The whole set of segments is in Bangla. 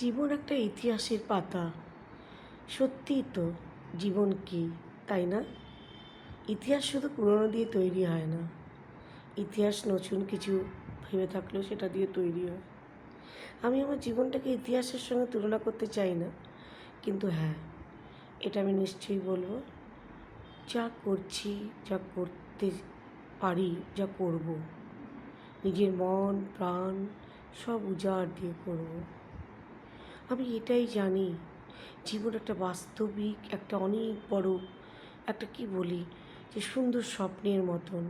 জীবন একটা ইতিহাসের পাতা। সত্যিই তো, জীবন কী, তাই না? ইতিহাস শুধু পুরনো দিয়ে তৈরি হয় না। ইতিহাস নতুন কিছু ভেবে থাকলেও সেটা দিয়ে তৈরি হয়। আমি আমার জীবনটাকে ইতিহাসের সঙ্গে তুলনা করতে চাই না, কিন্তু হ্যাঁ, এটা আমি নিশ্চয়ই বলবো, যা করছি, যা করতে পারি, যা করব, নিজের মন প্রাণ সব উজাড় দিয়ে করব। আমি এটাই জানি, জীবন একটা বাস্তবিক, একটা অনেক বড়, একটা কি বলি, যে সুন্দর স্বপ্নের মতন।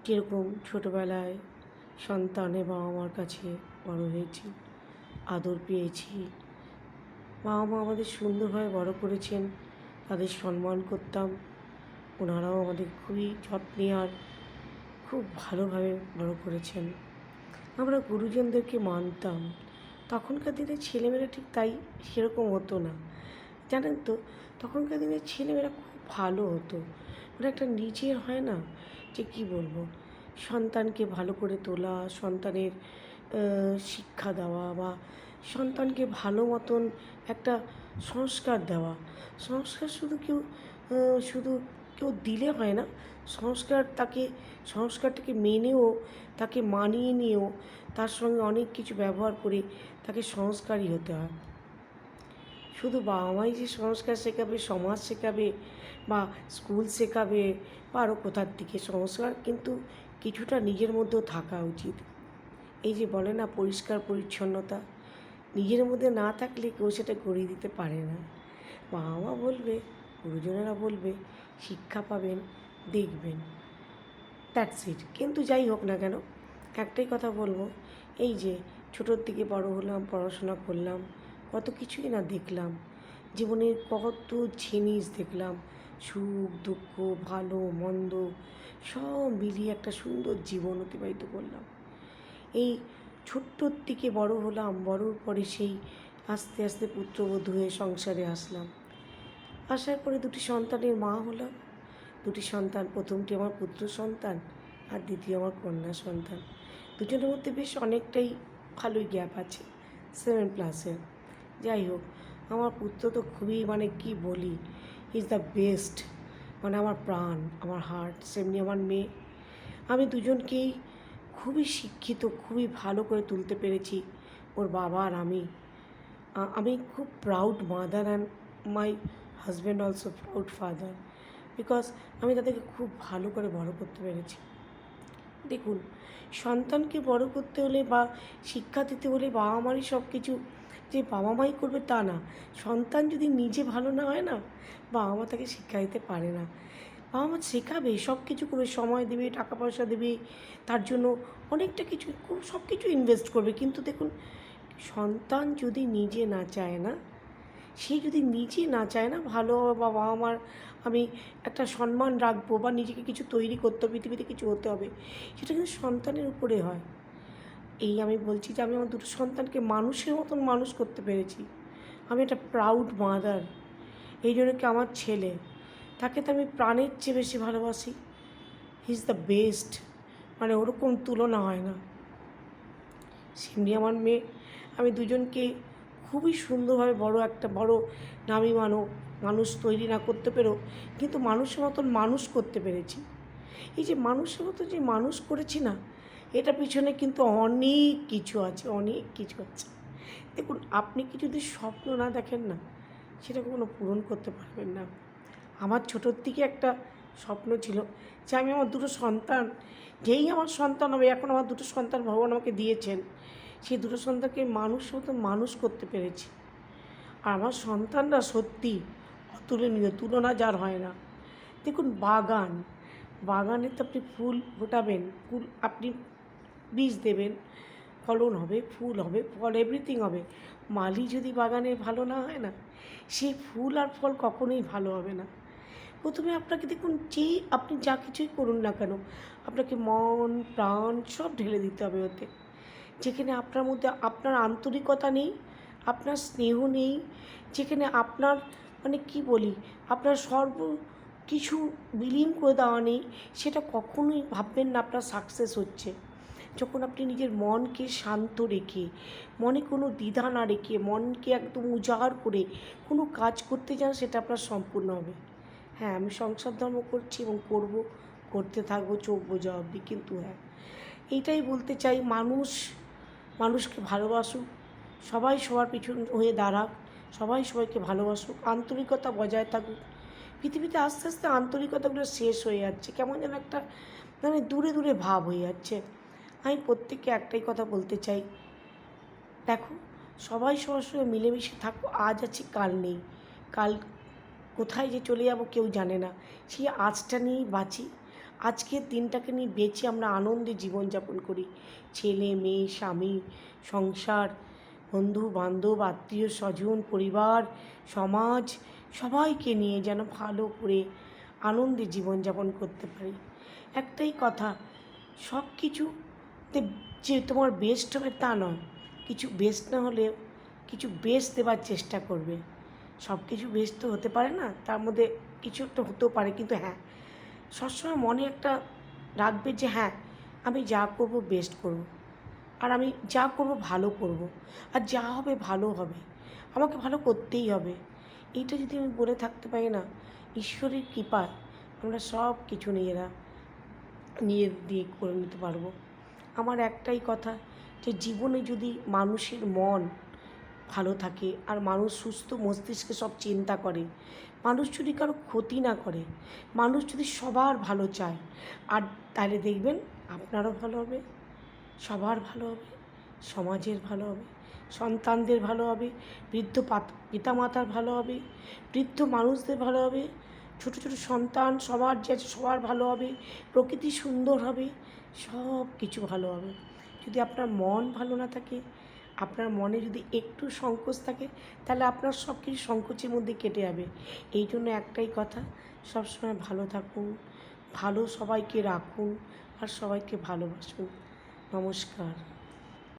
যেরকম ছোটোবেলায় সন্তানে বাবা মার কাছে বড় হয়েছি, আদর পেয়েছি, বাবা মা আমাদের সুন্দরভাবে বড় করেছেন, তাদের সম্মান করতাম, ওনারাও আমাদের খুবই যত্নে আর খুব ভালোভাবে বড় করেছেন। আমরা গুরুজনদেরকে মানতাম। তখনকার দিনে ছেলেমেয়েরা ঠিক তাই, সেরকম হতো না, জানেন তো। তখনকার দিনের ছেলেমেয়েরা খুব ভালো হতো, মানে একটা নিজের হয় না, যে কি বলবো, সন্তানকে ভালো করে তোলা, সন্তানের শিক্ষা দেওয়া, বা সন্তানকে ভালো মতন একটা সংস্কার দেওয়া। সংস্কার শুধু কেউ দিলে হয় না, সংস্কারটাকে মেনেও, তাকে মানিয়ে নিয়েও, তার সঙ্গে অনেক কিছু ব্যবহার করে তাকে সংস্কারী হতে হয়। শুধু বাবা মাই যে সংস্কার শেখাবে, সমাজ শেখাবে, বা স্কুল শেখাবে, বা আরও কোথার দিকে সংস্কার, কিন্তু কিছুটা নিজের মধ্যেও থাকা উচিত। এই যে বলে না, পরিষ্কার পরিচ্ছন্নতা নিজের মধ্যে না থাকলে কেউ সেটা গড়িয়ে দিতে পারে না। বাবা মা বলবে, গুরুজনেরা বলবে, শিক্ষা পাবেন, দেখবেন, দ্যাটস ইট। কিন্তু যাই হোক না কেন, একটাই কথা বলবো, এই যে ছোটোর থেকে বড় হলাম, পড়াশোনা করলাম, কত কিছুই না দেখলাম, জীবনের কত জিনিস দেখলাম, সুখ দুঃখ, ভালো মন্দ, সব মিলিয়ে একটা সুন্দর জীবন অতিবাহিত করলাম। এই ছোট্টর থেকে বড় হলাম, বড়র পরে সেই আস্তে আস্তে পুত্রবধূ হয়ে সংসারে আসলাম। আসার পরে দুটি সন্তানের মা হলাম। দুটি সন্তান, প্রথমটি আমার পুত্র সন্তান, আর দ্বিতীয় আমার কন্যা সন্তান। দুজনের মধ্যে বেশ অনেকটাই ভালোই গ্যাপ আছে, 7+-এর। যাই হোক, আমার পুত্র তো খুবই, মানে কি বলি, ইজ দ্য বেস্ট, মানে আমার প্রাণ, আমার হার্ট। সেমনি আমার মেয়ে। আমি দুজনকেই খুবই শিক্ষিত, খুবই ভালো করে তুলতে পেরেছি, ওর বাবা আর আমি। আমি খুব proud mother, and my husband also proud father, because আমি তাদেরকে খুব ভালো করে বড় করতে পেরেছি। দেখুন, সন্তানকে বড় করতে হলে বা শিক্ষা দিতে হলে বাবা মারই সব কিছু যে বাবা মাই করবে তা না। সন্তান যদি নিজে ভালো না হয় না, বাবা মা তাকে শিক্ষা দিতে পারে না। বাবা মা শেখাবে, সব কিছু করবে, সময় দেবে, টাকা পয়সা দেবে, তার জন্য অনেকটা কিছু, সব কিছু ইনভেস্ট করবে, কিন্তু দেখুন, সন্তান যদি নিজে না চায় না, সে যদি নিজে না চায় না ভালো হবে, বা বাবা মার আমি একটা সম্মান রাখবো, বা নিজেকে কিছু তৈরি করতে হবে, পৃথিবীতে কিছু হতে হবে, সেটা কিন্তু সন্তানের উপরে হয়। এই আমি বলছি যে আমি আমার দুটো সন্তানকে মানুষের মতন মানুষ করতে পেরেছি। আমি একটা প্রাউড মাদার। এই জন্য কি আমার ছেলে, তাকে তো আমি প্রাণের চেয়ে বেশি ভালোবাসি। হি ইজ দ্য বেস্ট, মানে ওরকম তুলনা হয় না। সেমনি আমার মেয়ে। আমি দুজনকে খুবই সুন্দরভাবে একটা বড় নামী মানুষ তৈরি না করতে পেরেও, কিন্তু মানুষের মতন মানুষ করতে পেরেছি। এই যে মানুষের মতো যে মানুষ করেছি না, এটা পিছনে কিন্তু অনেক কিছু আছে, অনেক কিছু আছে। দেখুন, আপনি কি যদি স্বপ্ন না দেখেন না, সেটা কখনো পূরণ করতে পারবেন না। আমার ছোটোর থেকে একটা স্বপ্ন ছিল যে আমি আমার দুটো সন্তান, যেই আমার সন্তান হবে, এখন আমার দুটো সন্তান ভগবান আমাকে দিয়েছেন, সেই দুটো সন্তানকে মানুষের মতো মানুষ করতে পেরেছি। আর আমার সন্তানরা সত্যি অতুলনীয়, তুলনা যার হয় না। দেখুন, বাগানে তো আপনি ফুল ফোটাবেন, ফুল আপনি বীজ দেবেন, ফলন হবে, ফুল হবে, ফল এভরিথিং হবে। মালি যদি বাগানে ভালো না হয় না, সেই ফুল আর ফল কখনোই ভালো হবে না। প্রথমে আপনাকে দেখুন, আপনি যা কিছুই করুন না কেন, আপনাকে মন প্রাণ সব ঢেলে দিতে হবে ওতে। যেখানে আপনার মধ্যে আপনার আন্তরিকতা নেই, আপনার স্নেহ নেই, যেখানে আপনার, মানে কি বলি, আপনার কিছু বিলীন করে দেওয়া নেই, সেটা কখনোই ভাববেন না আপনার সাকসেস হচ্ছে। যখন আপনি নিজের মনকে শান্ত রেখে, মনে কোনো দ্বিধা না রেখে, মনকে একদম উজাড় করে কোনো কাজ করতে যান, সেটা আপনার সম্পূর্ণ হবে। হ্যাঁ, আমি সংসার ধর্ম করছি এবং করব, করতে থাকবো চোখ বোঝা অবধি। কিন্তু হ্যাঁ, এইটাই বলতে চাই, মানুষকে ভালোবাসুক, সবাই সবার পিছন হয়ে দাঁড়াক, সবাই সবাইকে ভালোবাসুক, আন্তরিকতা বজায় থাকুক। পৃথিবীতে আস্তে আস্তে আন্তরিকতাগুলো শেষ হয়ে যাচ্ছে, কেমন যেন একটা মানে দূরে দূরে ভাব হয়ে যাচ্ছে। আমি প্রত্যেককে একটাই কথা বলতে চাই, দেখো, সবাই সবার সঙ্গে মিলেমিশে থাকো। আজ আছি কাল নেই, কাল কোথায় যে চলে যাব কেউ জানে না। সেই আজটা নিয়েই বাঁচি, আজকের দিনটাকে নিয়ে বেঁচে আমরা আনন্দে জীবনযাপন করি। ছেলে মেয়ে, স্বামী, সংসার, বন্ধু বান্ধব, আত্মীয় স্বজন, পরিবার, সমাজ, সবাইকে নিয়ে যেন ভালো করে আনন্দে জীবনযাপন করতে পারি। একটাই কথা, সব কিছুতে যে তোমার বেস্ট হবে তা নয়, কিছু বেস্ট না হলেও কিছু বেস্ট দেওয়ার চেষ্টা করবে। সব কিছু বেস্ট তো হতে পারে না, তার মধ্যে কিছু একটা হতেও পারে, কিন্তু হ্যাঁ, সবসময় মনে একটা রাখবে যে হ্যাঁ, আমি যা করব বেস্ট করব, আর আমি যা করব ভালো করব, আর যা হবে ভালো হবে, আমাকে ভালো করতেই হবে। এইটা যদি আমি বলে থাকতে পারি না, ঈশ্বরের কৃপায় আমরা সব কিছু নিজের দিয়ে করে নিতে পারবো। আমার একটাই কথা, যে জীবনে যদি মানুষের মন ভালো থাকে আর মানুষ সুস্থ মস্তিষ্কে সব চিন্তা করে, মানুষ যদি কারো ক্ষতি না করে, মানুষ যদি সবার ভালো চায়, আর তাহলে দেখবেন আপনারও ভালো হবে, সবার ভালো হবে, সমাজের ভালো হবে, সন্তানদের ভালো হবে, বৃদ্ধ পিতামাতার ভালো হবে, বৃদ্ধ মানুষদের ভালো হবে, ছোটো ছোটো সন্তান, সবার যে আছে সবার ভালো হবে, প্রকৃতি সুন্দর হবে, সব কিছু ভালো হবে। যদি আপনার মন ভালো না থাকে, আপনার মনে যদি একটু সংকোচ থাকে, তাহলে আপনার সব কিছু সংকোচের মধ্যে কেটে যাবে। এই জন্য একটাই কথা, সবসময় ভালো থাকুন, ভালো সবাইকে রাখুন, আর সবাইকে ভালোবাসুন। নমস্কার।